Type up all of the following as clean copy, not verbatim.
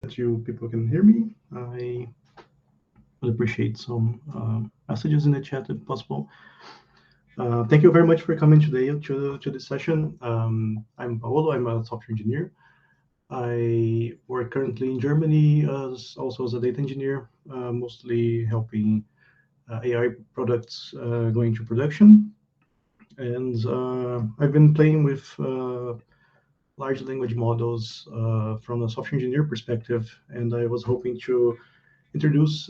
that you people can hear me. I would appreciate some messages in the chat if possible. Thank you very much for coming today to this session. I'm Paolo. I'm a software engineer. I work currently in Germany also as a data engineer, mostly helping AI products going to production. And I've been playing with large language models from a software engineer perspective, and I was hoping to introduce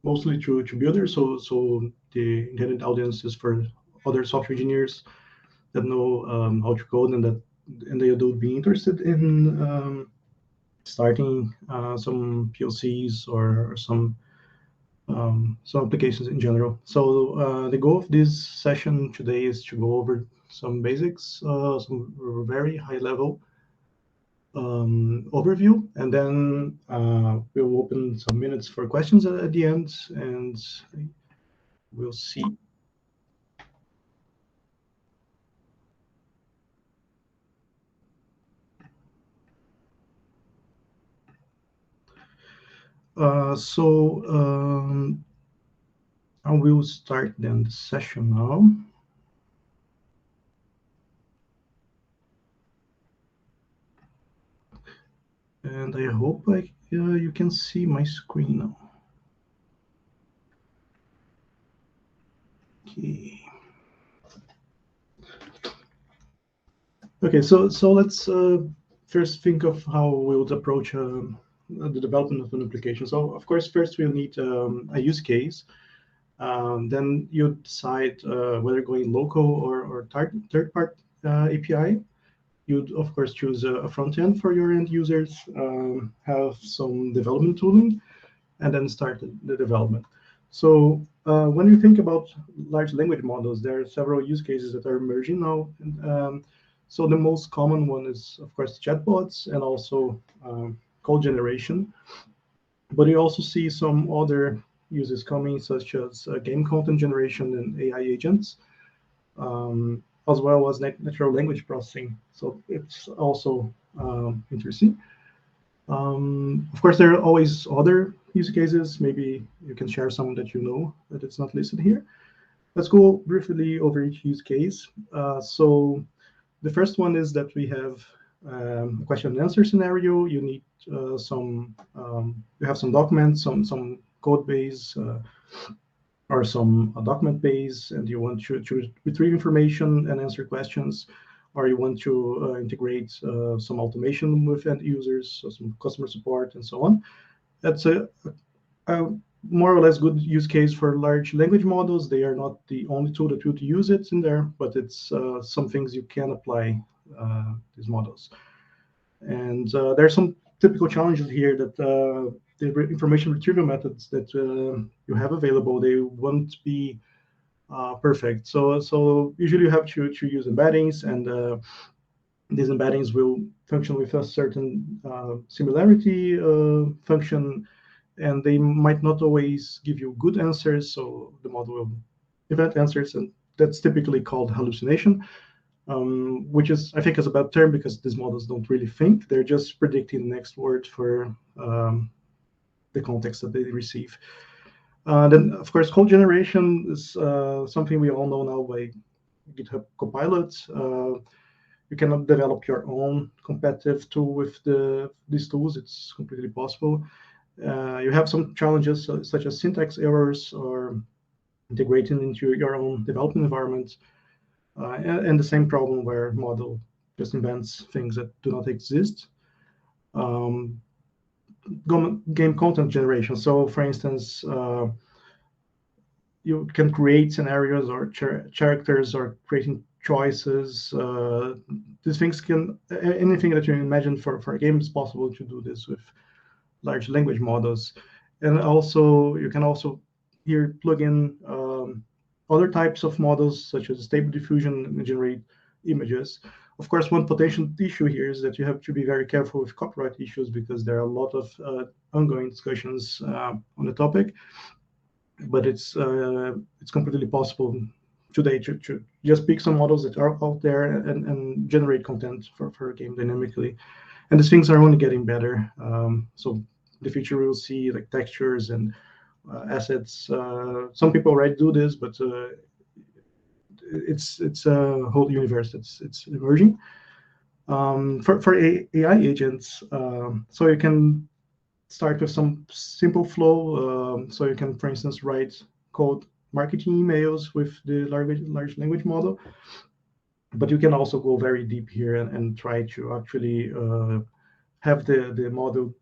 mostly to builders, so the intended audience is for other software engineers that know how to code and they would be interested in starting some PLCs or some applications in general. So the goal of this session today is to go over some basics, some very high level overview, and then we'll open some minutes for questions at the end, and we'll see. So I will start then the session now. And I hope you can see my screen now. Okay, so let's first think of how we would approach the development of an application. So of course, first we'll need a use case. Then you decide whether going local or third-party API. You'd of course choose a front end for your end users, have some development tooling, and then start the development. So when you think about large language models, there are several use cases that are emerging now. So the most common one is, of course, chatbots and also code generation. But you also see some other uses coming, such as game content generation and AI agents, as well as natural language processing. So it's also interesting. Of course, there are always other use cases. Maybe you can share some that you know that it's not listed here. Let's go briefly over each use case. So the first one is that we have a question and answer scenario. You need you have some documents, some code base, or some document base, and you want to retrieve information and answer questions, or you want to integrate some automation with end users, so some customer support and so on. That's a more or less good use case for large language models. They are not the only tool that you would use it in there, but it's some things you can apply these models. And there are some typical challenges here that the information retrieval methods that you have available, they won't be perfect. So usually you have to use embeddings, and these embeddings will function with a certain similarity function, and they might not always give you good answers. So the model will invent answers, and that's typically called hallucination, which is, I think, is a bad term because these models don't really think. They're just predicting the next word for the context that they receive. Then, of course, code generation is something we all know now by GitHub Copilot. You cannot develop your own competitive tool with these tools. It's completely possible. You have some challenges such as syntax errors or integrating into your own development environment, and the same problem where model just invents things that do not exist. Game content generation. So, for instance, you can create scenarios or characters or creating choices. These things anything that you imagine for a game is possible to do this with large language models. And also, you can also here plug in other types of models, such as stable diffusion, and generate images. Of course, one potential issue here is that you have to be very careful with copyright issues because there are a lot of ongoing discussions on the topic. But it's completely possible today to just pick some models that are out there and generate content for a game dynamically. And these things are only getting better. So in the future we'll see like textures and assets. Some people already do this, but it's a whole universe that's emerging. For AI agents, so you can start with some simple flow. So you can, for instance, write code marketing emails with the large language model, but you can also go very deep here and try to actually have the model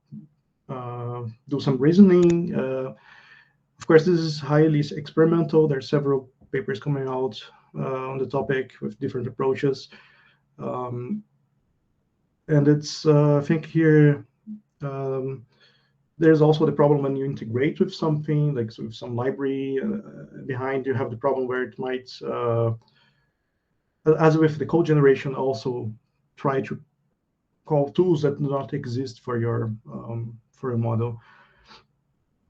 do some reasoning. Of course, this is highly experimental. There's several papers coming out on the topic with different approaches. And it's, I think here, there's also the problem when you integrate with something, like with some library behind, you have the problem where it might, as with the code generation, also try to call tools that do not exist for your for a model.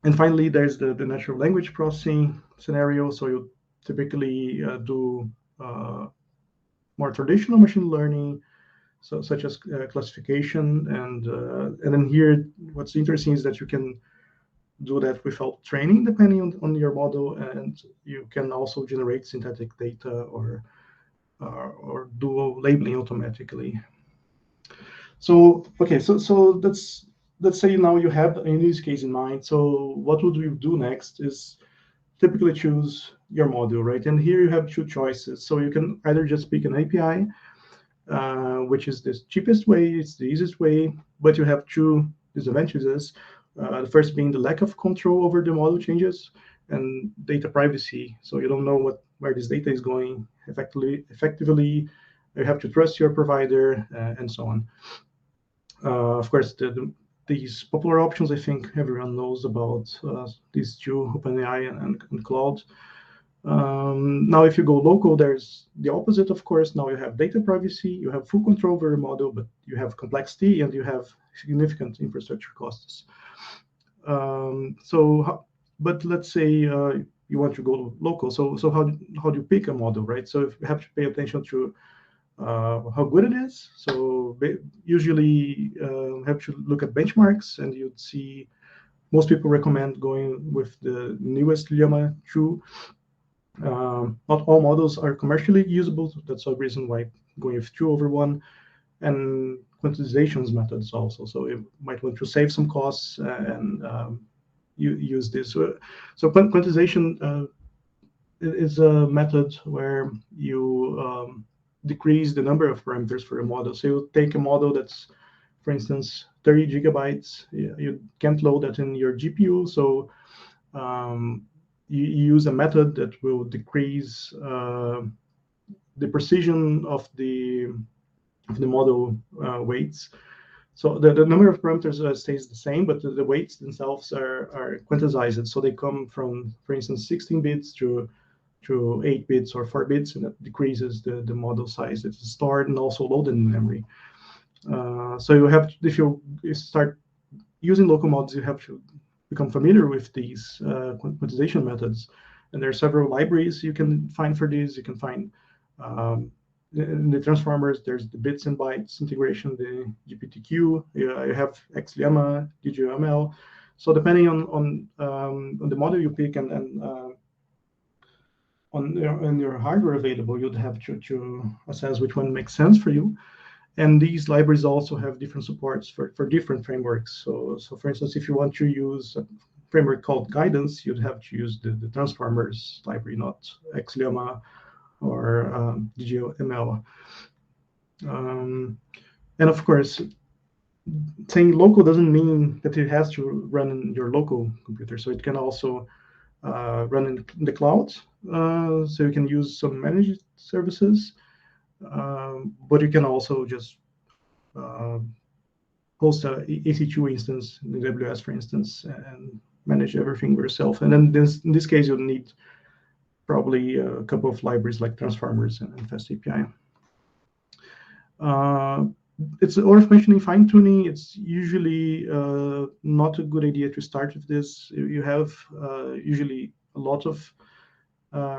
And finally, there's the natural language processing scenario. So you typically do more traditional machine learning, so such as classification, and then here, what's interesting is that you can do that without training, depending on your model, and you can also generate synthetic data or do labeling automatically. So okay, so let's say now you have a use case in mind. So what would you do next is typically choose your module, right? And here you have two choices. So you can either just pick an API, which is the cheapest way, it's the easiest way, but you have two disadvantages. The first being the lack of control over the model changes and data privacy. So you don't know where this data is going effectively. You have to trust your provider and so on. Of course, these popular options, I think everyone knows about these two, OpenAI and Cloud. Now, if you go local, there's the opposite, of course. Now you have data privacy, you have full control over your model, but you have complexity and you have significant infrastructure costs. But let's say you want to go local. So how do you pick a model, right? So if you have to pay attention to how good it is. So usually have to look at benchmarks, and you'd see most people recommend going with the newest Llama 2. Not all models are commercially usable. That's a reason why going with 2 over 1. And quantizations methods also. So you might want to save some costs and you use this. So quantization is a method where you decrease the number of parameters for a model. So you take a model that's, for instance, 30 gigabytes. You can't load that in your GPU. So you use a method that will decrease the precision of the model weights. So the number of parameters stays the same, but the weights themselves are quantized. So they come from, for instance, 16 bits to 8 bits or 4 bits, and that decreases the model size that is stored and also loaded in memory. So you have to, if you start using local models, you have to become familiar with these quantization methods. And there are several libraries you can find for these. You can find in the transformers, there's the bits and bytes integration, the GPTQ. You have XLamma, DGML. So depending on the model you pick and on your hardware available, you'd have to assess which one makes sense for you. And these libraries also have different supports for different frameworks. So for instance, if you want to use a framework called Guidance, you'd have to use the transformers library, not XLamma or DGML. And of course, saying local doesn't mean that it has to run in your local computer. So it can also run in the cloud. So you can use some managed services, but you can also just host a EC2 instance in AWS, for instance, and manage everything yourself. And then in this case, you'll need probably a couple of libraries like transformers and FastAPI. It's worth mentioning fine-tuning. It's usually not a good idea to start with this. You have usually a lot of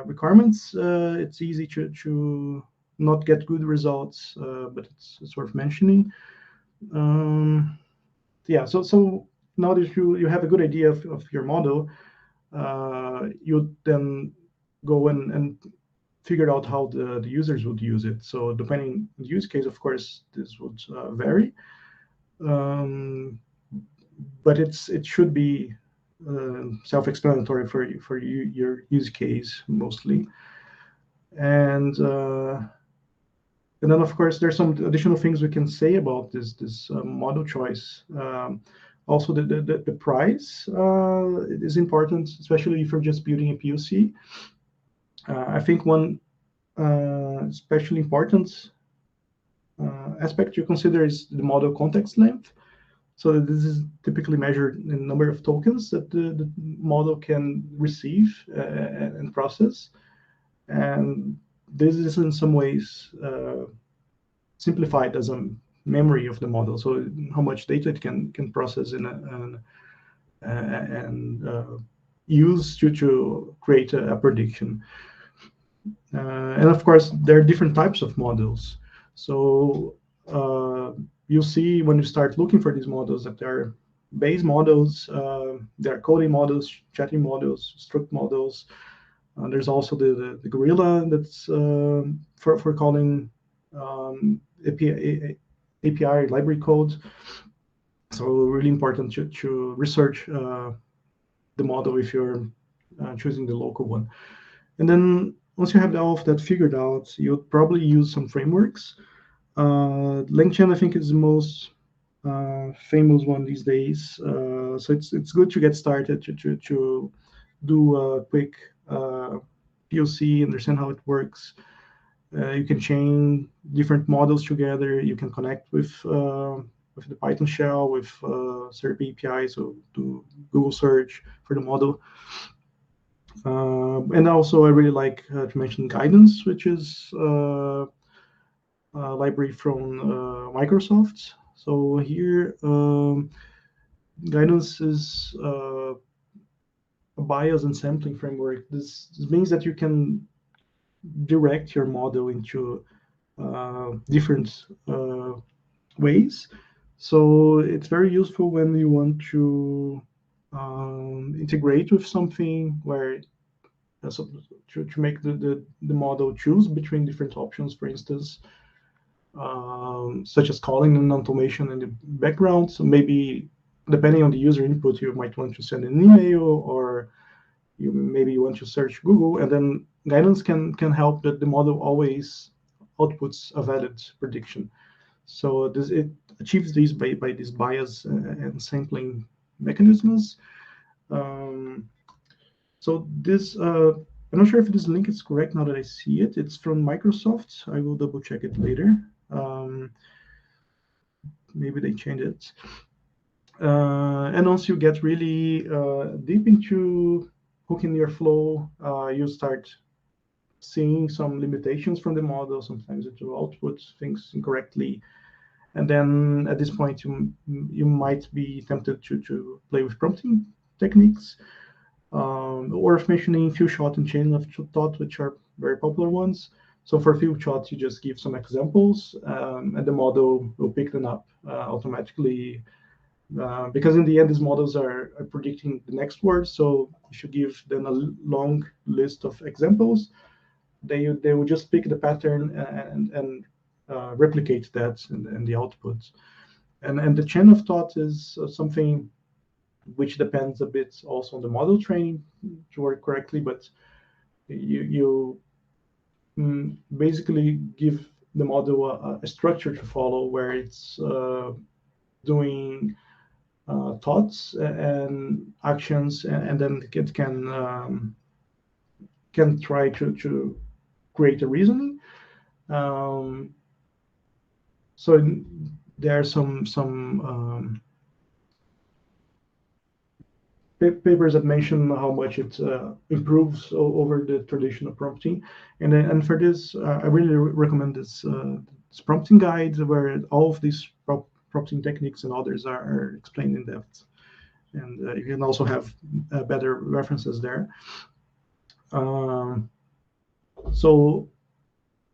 requirements. It's easy to not get good results, but it's worth mentioning. Yeah, so now that you have a good idea of your model, you then go and figure out how the users would use it. So depending on the use case, of course, this would vary, um, but it should be self-explanatory for your use case mostly. And then, of course, there's some additional things we can say about this model choice. Also, the price is important, especially if you're just building a POC. I think one especially important aspect you consider is the model context length. So this is typically measured in number of tokens that the model can receive and process. And this is in some ways simplified as a memory of the model. So how much data it can process and use to create a prediction. And of course, there are different types of models. So you'll see when you start looking for these models that there are base models, there are coding models, chatting models, struct models. There's also the gorilla that's for calling API library code. So really important to research the model if you're choosing the local one. And then once you have all of that figured out, you'll probably use some frameworks. LangChain, I think, is the most famous one these days. So it's good to get started to do a quick POC, understand how it works. You can chain different models together. You can connect with the Python shell, with SERP API, so do Google search for the model. And also, I really like to mention Guidance, which is a library from Microsoft. So here, Guidance is a bias and sampling framework. This means that you can direct your model into different ways. So it's very useful when you want to integrate with something where so to make the model choose between different options, for instance, such as calling an automation in the background. So maybe depending on the user input, you might want to send an email, or maybe you want to search Google, and then Guidance can help that the model always outputs a valid prediction. So it achieves these by this bias and sampling mechanisms. So this, I'm not sure if this link is correct now that I see it. It's from Microsoft. I will double check it later. Maybe they changed it. And once you get really deep into hooking your flow, you start seeing some limitations from the model. Sometimes it will output things incorrectly. And then at this point, you might be tempted to play with prompting techniques. Worth mentioning few shot and chain of thought, which are very popular ones. So for few shots, you just give some examples, and the model will pick them up automatically. Because in the end, these models are predicting the next word. So you should give them a long list of examples. They will just pick the pattern and replicate that in the output. And the chain of thought is something which depends a bit also on the model training to work correctly, but you basically give the model a structure to follow where it's doing thoughts and actions, and then it can try to create a reasoning. So there are some papers that mention how much it improves over the traditional prompting, and for this, I really recommend this prompting guide where all of these prompting techniques and others are explained in depth, and you can also have better references there. So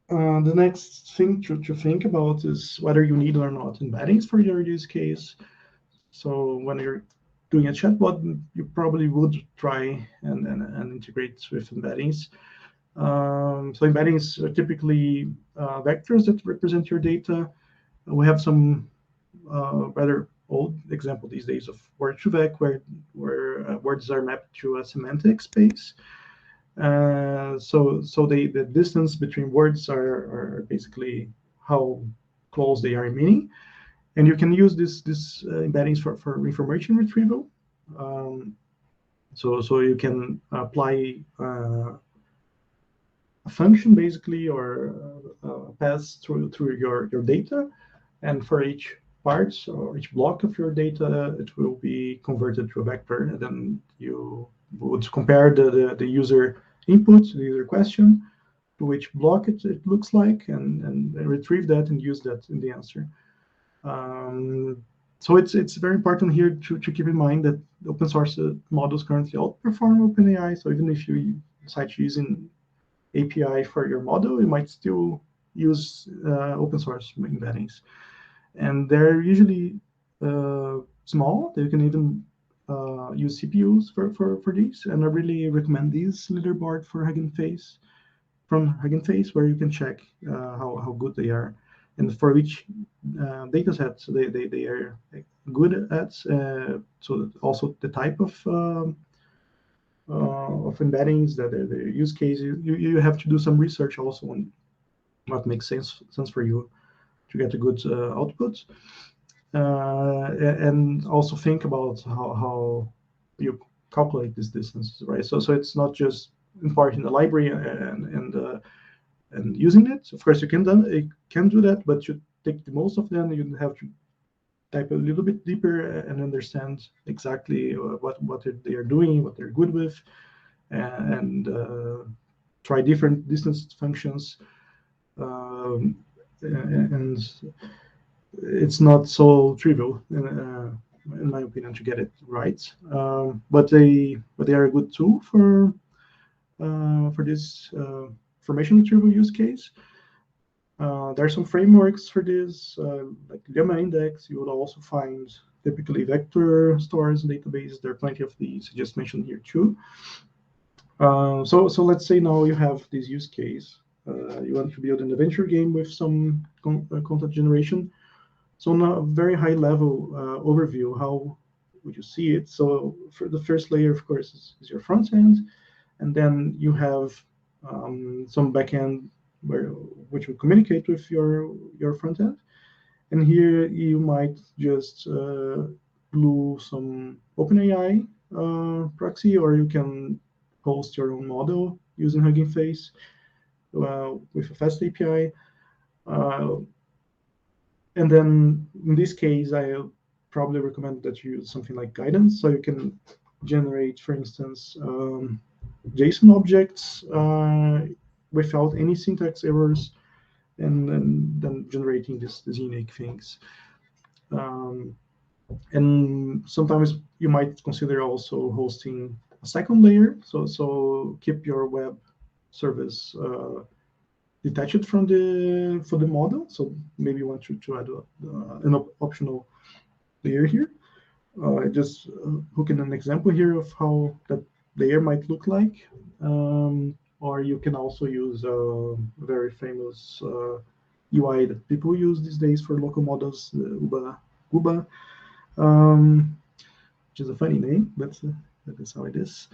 The next thing to think about is whether you need or not embeddings for your use case. So when you're doing a chatbot, you probably would try and integrate with embeddings. So embeddings are typically vectors that represent your data. We have some rather old example these days of word2vec, where words are mapped to a semantic space. So the distance between words are basically how close they are in meaning, and you can use this embeddings for information retrieval. So you can apply a function basically, or pass through your data, and for each part or each block of your data, it will be converted to a vector, and then you would compare the user input, the user question, to which block it looks like, and retrieve that and use that in the answer. So it's very important here to keep in mind that open source models currently outperform OpenAI. So even if you decide to using API for your model, you might still use open source embeddings. And they're usually small. You can even use CPUs for these. And I really recommend this leaderboard for Hugging Face, from Hugging Face, where you can check how good they are. And for each data set, so they are good at. So also the type of embeddings, that the use case, you have to do some research also on what makes sense for you to get a good output, and also think about how you calculate these distances, right? So it's not just importing the library and using it. Of course, you can do that, but you take the most of them. You have to dive a little bit deeper and understand exactly what they are doing, what they're good with, and try different distance functions. And it's not so trivial, in my opinion, to get it right. But they are a good tool for this information retrieval use case. There are some frameworks for this, like Llama Index. You would also find typically vector stores and databases. There are plenty of these I just mentioned here too. So let's say now you have this use case. You want to build an adventure game with some content generation. So on a very high level overview, how would you see it? So for the first layer, of course, is your front end, and then you have some backend which will communicate with your front end. And here you might just glue some OpenAI proxy, or you can host your own model using Hugging Face with a fast API. And then in this case, I probably recommend that you use something like guidance, so you can generate, for instance, JSON objects without any syntax errors, and then generating these unique things. And sometimes you might consider also hosting a second layer, so keep your web service detached from the model. So maybe you want to add an optional layer here. Just hook in an example here of how that layer might look like. Or you can also use a very famous UI that people use these days for local models, Uba, which is a funny name, but that is how it is.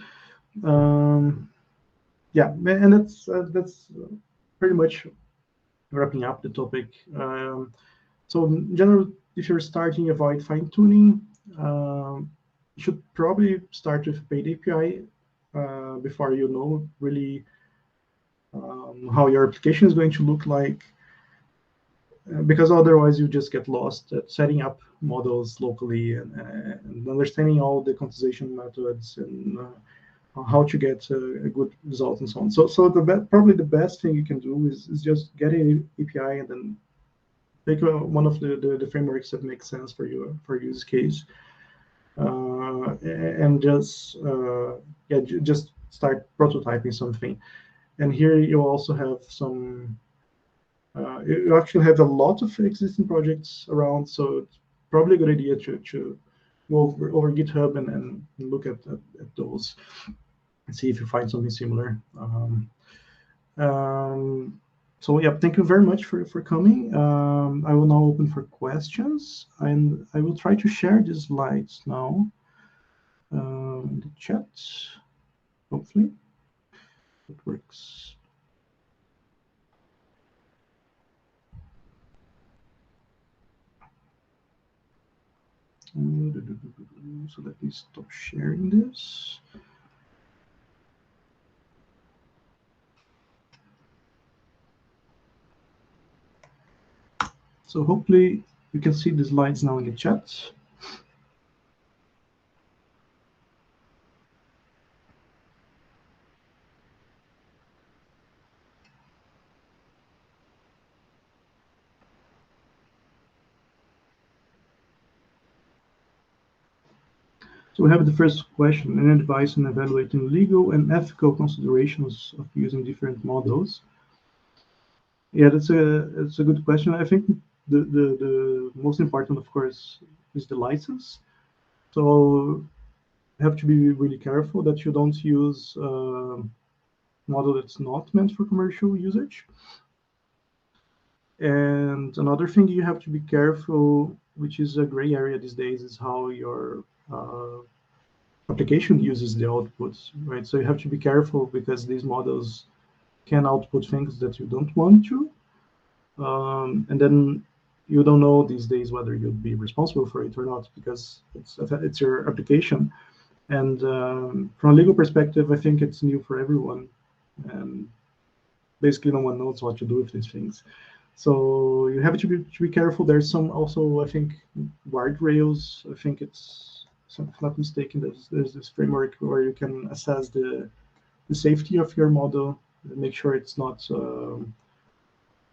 Yeah, and that's pretty much wrapping up the topic. So in general, if you're starting, avoid fine-tuning. You should probably start with a paid API before you know really how your application is going to look like, because otherwise you just get lost at setting up models locally and understanding all the quantization methods and how to get a good result and so on. So probably the best thing you can do is just get an API and then pick one of the frameworks that makes sense for you, for use case, and just just start prototyping something. And here you also have some You actually have a lot of existing projects around, so it's probably a good idea to go over GitHub and look at those and see if you find something similar. Um, so yeah, thank you very much for coming. I will now open for questions, and I will try to share these slides now in the chat. Hopefully, it works. So let me stop sharing this. So hopefully you can see the slides now in the chat. So we have the first question: any advice on evaluating legal and ethical considerations of using different models? Yeah, that's a good question. I think the most important, of course, is the license. So you have to be really careful that you don't use a model that's not meant for commercial usage. And another thing you have to be careful, which is a gray area these days, is how your application uses the outputs, right? So you have to be careful because these models can output things that you don't want to. And then you don't know these days whether you'd be responsible for it or not because it's your application. And from a legal perspective, I think it's new for everyone. And basically no one knows what to do with these things. So you have to be careful. There's some also, I think, guardrails. I think it's, if I'm not mistaken, there's this framework where you can assess the safety of your model, make sure it's not,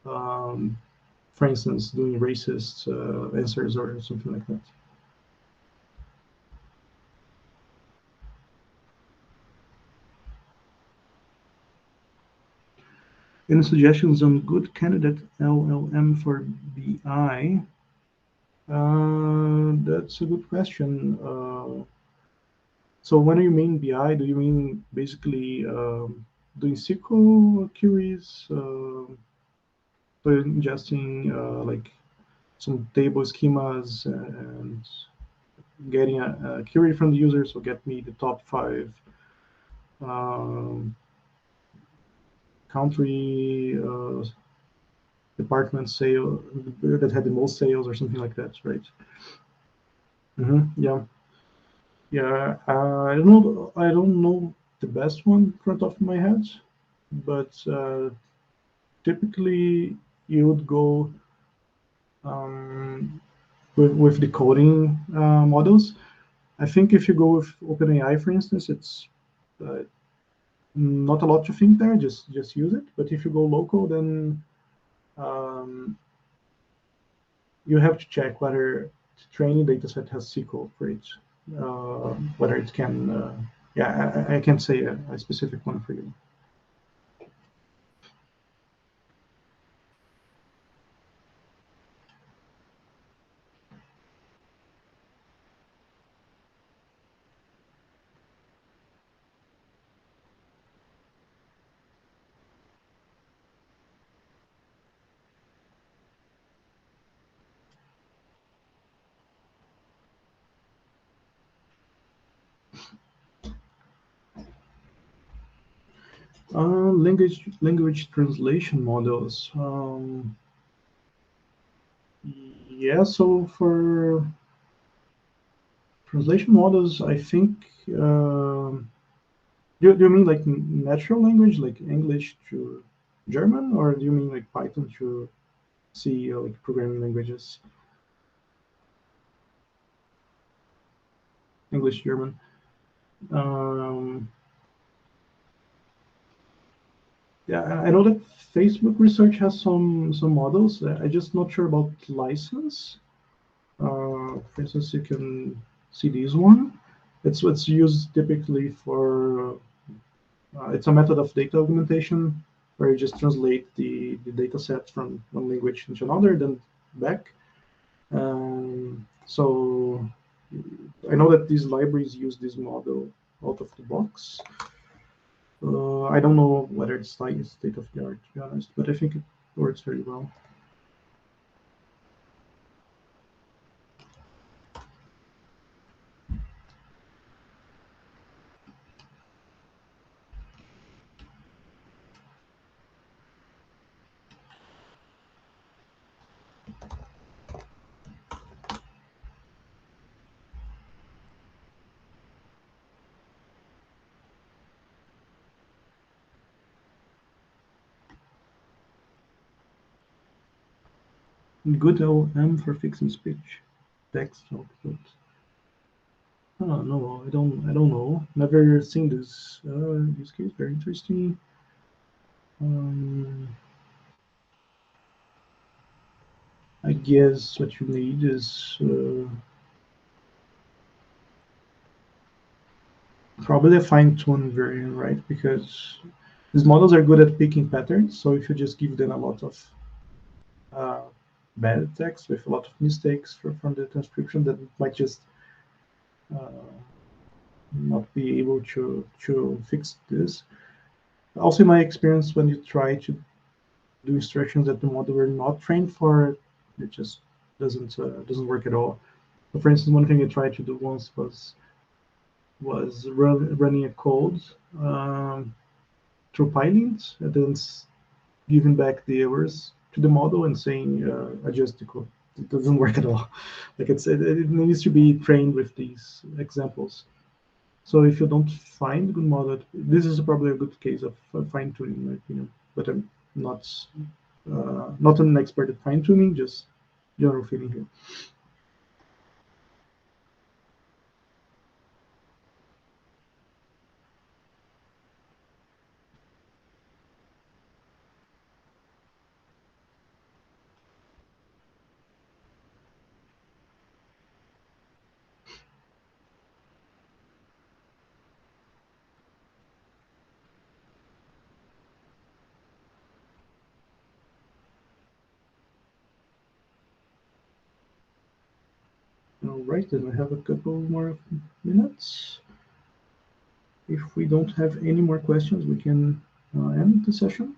for instance, doing racist answers or something like that. Any suggestions on good candidate LLM for BI? That's a good question. So when you mean BI, do you mean basically doing SQL queries, so ingesting like some table schemas and getting a query from the user, so get me the top 5 um, country department sale that had the most sales or something like that, right? Yeah, yeah. I don't know the best one front of my head, but typically you would go with the coding models. I think if you go with OpenAI, for instance, it's uh, not a lot to think there. Just use it. But if you go local, then um, you have to check whether the training dataset has SQL for it, whether it can. Yeah, I can't say a specific one for you. Language translation models. Yeah, so for translation models, I think. Do you mean like natural language, like English to German, or do you mean like Python to C, or like programming languages, English, German? Um, yeah, I know that Facebook Research has some models. I'm just not sure about license. For instance, you can see this one. It's used typically for it's a method of data augmentation. where you just translate the data set from one language into another, then back. So I know that these libraries use this model out of the box. I don't know whether it's like state of the art, to be honest, but I think it works very well. Good LM for fixing speech text output. Oh no, I don't know. Never seen this use case. Very interesting. Um, I guess what you need is probably a fine-tuned version, right? Because these models are good at picking patterns. So if you just give them a lot of uh, bad text with a lot of mistakes from the transcription, that might just uh, not be able to fix this. Also, in my experience, when you try to do instructions that the model were not trained for, it just doesn't work at all. So for instance, one thing I tried to do once was running a code through Pylint and then giving back the errors to the model and saying adjust the code. It doesn't work at all. Like it needs to be trained with these examples. So if you don't find a good model, this is probably a good case of fine tuning, in my opinion. But I'm not an expert at fine tuning, just general feeling here. All right, then I have a couple more minutes. If we don't have any more questions, we can end the session.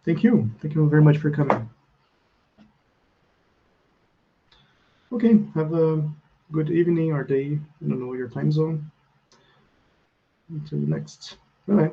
Thank you. Thank you very much for coming. Okay, have a good evening or day. I don't know your time zone. Until next. Bye bye.